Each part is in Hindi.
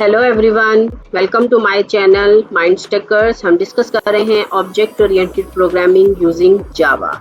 Hello everyone, welcome to my channel Mindstakers. हम डिस्कस कर रहे हैं object oriented programming using Java.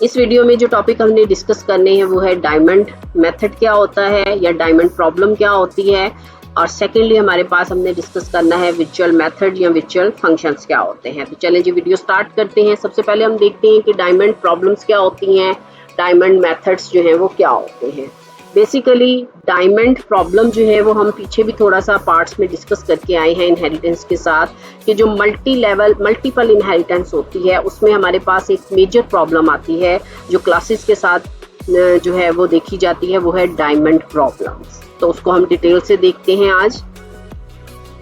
इस वीडियो में जो टॉपिक हमने डिस्कस करने हैं वो है डायमंड मेथड क्या होता है या डायमंड प्रॉब्लम क्या होती है, और सेकेंडली हमारे पास हमने डिस्कस करना है विजुअल मेथड या विजुअल फंक्शंस क्या होते हैं। तो चलें जी वीडियो स्टार्ट करते हैं। सबसे पहले हम देखते हैं कि डायमंड प्रॉब्लम्स क्या होती हैं, डायमंड मेथड्स जो हैं वो क्या होते हैं। बेसिकली डायमंड प्रॉब्लम जो है वो हम पीछे भी थोड़ा सा पार्ट्स में डिस्कस करके आए हैं इनहेरिटेंस के साथ, कि जो मल्टीपल इनहेरिटेंस होती है उसमें हमारे पास एक मेजर प्रॉब्लम आती है जो क्लासेस के साथ जो है वो देखी जाती है, वो है डायमंड प्रॉब्लम्स। तो उसको हम डिटेल से देखते हैं आज।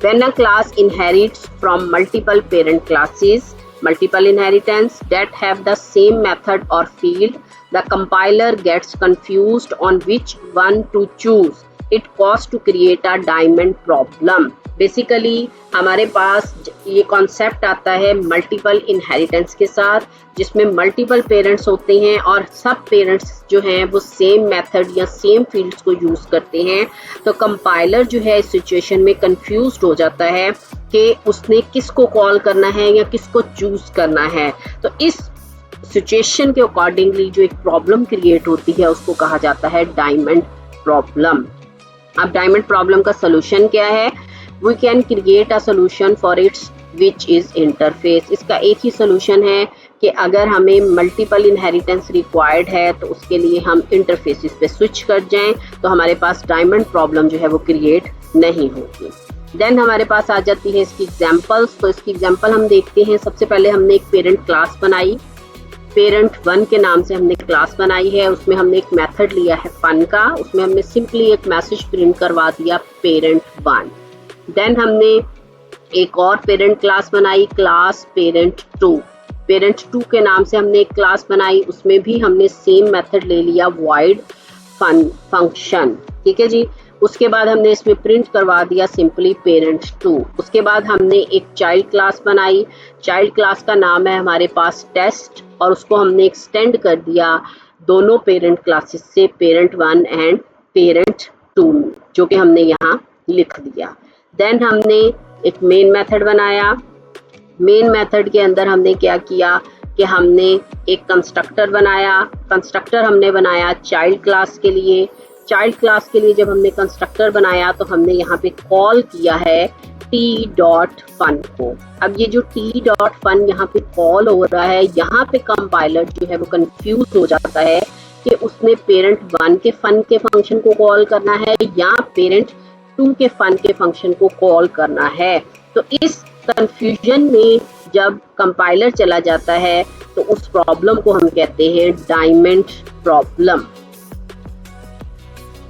When a class inherits from multiple parent classes, multiple inheritance that have the same method or field, the compiler gets confused on which one to choose. It causes to create a diamond problem. Basically हमारे पास ये कॉन्सेप्ट आता है मल्टीपल इनहेरिटेंस के साथ, जिसमें मल्टीपल पेरेंट्स होते हैं और सब पेरेंट्स जो हैं वो सेम मेथड या सेम फील्ड्स को यूज़ करते हैं। तो कंपाइलर जो है इस सिचुएशन में कंफ्यूज्ड हो जाता है कि उसने किसको कॉल करना है या किसको चूज़ करना है। तो इस सिचुएशन के अकॉर्डिंगली जो एक प्रॉब्लम क्रिएट होती है उसको कहा जाता है डायमंड प्रॉब्लम। अब डायमंड प्रॉब्लम का सोल्यूशन क्या है? We can create a solution for its which is interface. इसका एक ही सोल्यूशन है कि अगर हमें मल्टीपल इनहेरिटेंस रिक्वायर्ड है तो उसके लिए हम इंटरफेसेस पे स्विच कर जाएं तो हमारे पास डायमंड प्रॉब्लम जो है वो क्रिएट नहीं होगी। देन हमारे पास आ जाती है इसकी एग्जांपल्स। तो इसकी एग्जांपल हम देखते हैं। सबसे पहले हमने एक पेरेंट क्लास बनाई, पेरेंट 1 के नाम से हमने क्लास बनाई है। उसमें हमने एक मेथड लिया है फन का, उसमें हमने सिंपली एक मैसेज प्रिंट करवा दिया पेरेंट 1। देन हमने एक और पेरेंट क्लास बनाई, क्लास पेरेंट 2। पेरेंट 2 के नाम से हमने एक क्लास बनाई, उसमें भी हमने सेम मेथड ले लिया वॉइड फंक्शन। ठीक है जी। उसके बाद हमने इसमें प्रिंट करवा दिया सिंपली पेरेंट 2। उसके बाद हमने एक चाइल्ड क्लास बनाई, चाइल्ड क्लास का नाम है हमारे पास टेस्ट, और उसको हमने एक्सटेंड कर दिया दोनों पेरेंट क्लासेस से, पेरेंट 1 एंड पेरेंट 2, जो कि हमने यहाँ लिख दिया। देन हमने एक मेन मेथड बनाया। मेन मेथड के अंदर हमने क्या किया कि हमने एक कंस्ट्रक्टर बनाया। कंस्ट्रक्टर हमने बनाया चाइल्ड क्लास के लिए। चाइल्ड क्लास के लिए जब हमने कंस्ट्रक्टर बनाया तो हमने यहाँ पे कॉल किया है t.fun को। अब ये जो t.fun यहाँ पे कॉल हो रहा है, यहाँ पे कंपाइलर जो है वो कंफ्यूज हो जाता है कि उसने पेरेंट 1 के फन के फंक्शन को कॉल करना है या पेरेंट 2 के फन के फंक्शन को कॉल करना है। तो इस कंफ्यूजन में जब कंपाइलर चला जाता है तो उस प्रॉब्लम को हम कहते हैं डायमंड प्रॉब्लम।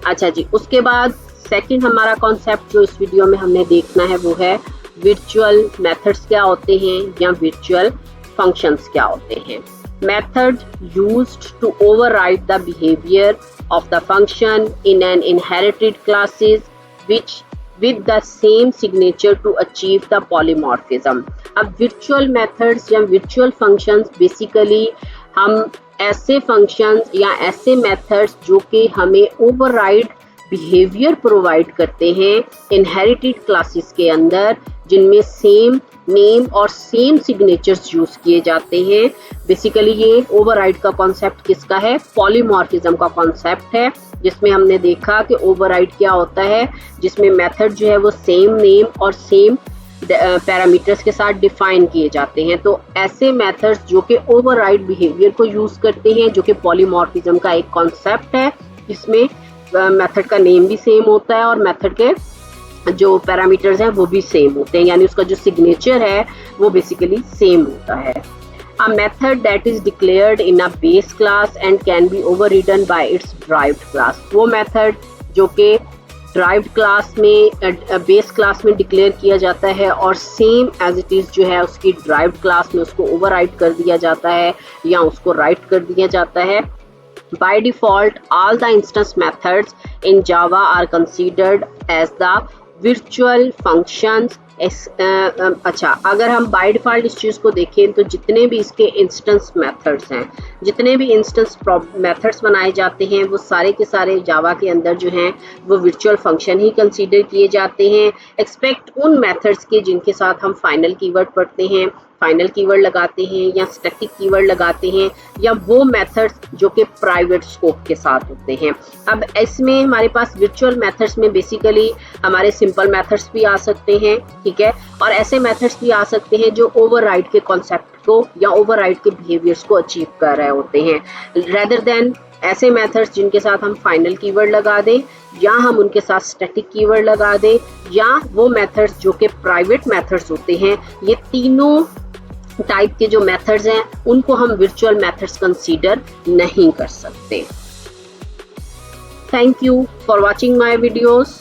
अच्छा जी, उसके बाद सेकंड हमारा कॉन्सेप्ट जो इस वीडियो में हमने देखना है वो है वर्चुअल मेथड्स क्या होते हैं या वर्चुअल फंक्शंस क्या होते हैं। Method used to override the behaviour of the function in an inherited classes which with the same signature to achieve the polymorphism। अब virtual methods या virtual functions बेसिकली हम ऐसे functions या ऐसे methods जो कि हमें override behavior प्रोवाइड करते हैं inherited classes के अंदर, जिनमें सेम नेम और सेम सिग्नेचर्स यूज किए जाते हैं। बेसिकली ये ओवरराइड का कॉन्सेप्ट किसका है? पॉलीमॉर्फिज्म का कॉन्सेप्ट है, जिसमें हमने देखा कि ओवरराइड क्या होता है, जिसमें मेथड जो है वो सेम नेम और सेम पैरामीटर्स के साथ डिफाइन किए जाते हैं। तो ऐसे मेथड्स जो कि ओवरराइड बिहेवियर को यूज करते हैं, जो कि पॉलीमॉर्फिज्म का एक कॉन्सेप्ट है, जिसमें मेथड का नेम भी सेम होता है और मेथड के जो पैरामीटर्स हैं वो भी सेम होते हैं, यानी उसका जो सिग्नेचर है वो बेसिकली सेम होता है। A method that is declared in a base class and can be overridden by its derived class। वो मेथड जो कि derived क्लास में बेस क्लास में डिक्लेयर किया जाता है और सेम एज इट इज जो है उसकी derived क्लास में उसको ओवरराइड कर दिया जाता है या उसको राइट कर दिया जाता है। By default, all the instance methods in Java are considered as the virtual functions। अच्छा, अगर हम बाय डिफ़ॉल्ट इस चीज़ को देखें तो जितने भी इसके इंस्टेंस मेथड्स हैं, जितने भी इंस्टेंस मेथड्स बनाए जाते हैं, वो सारे के सारे जावा के अंदर जो हैं वो वर्चुअल फंक्शन ही कंसीडर किए जाते हैं, एक्सपेक्ट उन मेथड्स के जिनके साथ हम फाइनल कीवर्ड पढ़ते हैं, फाइनल कीवर्ड लगाते हैं या स्टैटिक कीवर्ड लगाते हैं, या वो मेथड्स जो कि प्राइवेट स्कोप के साथ होते हैं। अब इसमें हमारे पास वर्चुअल मेथड्स में बेसिकली हमारे सिंपल मेथड्स भी आ सकते हैं, ठीक है, और ऐसे मेथड्स भी आ सकते हैं जो ओवरराइड के कॉन्सेप्ट को या ओवरराइड के बिहेवियर्स को अचीव कर रहे होते हैं, रेदर देन ऐसे मेथड्स जिनके साथ हम फाइनल कीवर्ड लगा दें या हम उनके साथ स्टैटिक कीवर्ड लगा दें, या वो मेथड्स जो कि प्राइवेट मेथड्स होते हैं। ये तीनों टाइप के जो मेथड्स हैं उनको हम वर्चुअल मेथड्स कंसीडर नहीं कर सकते। Thank you for watching my videos.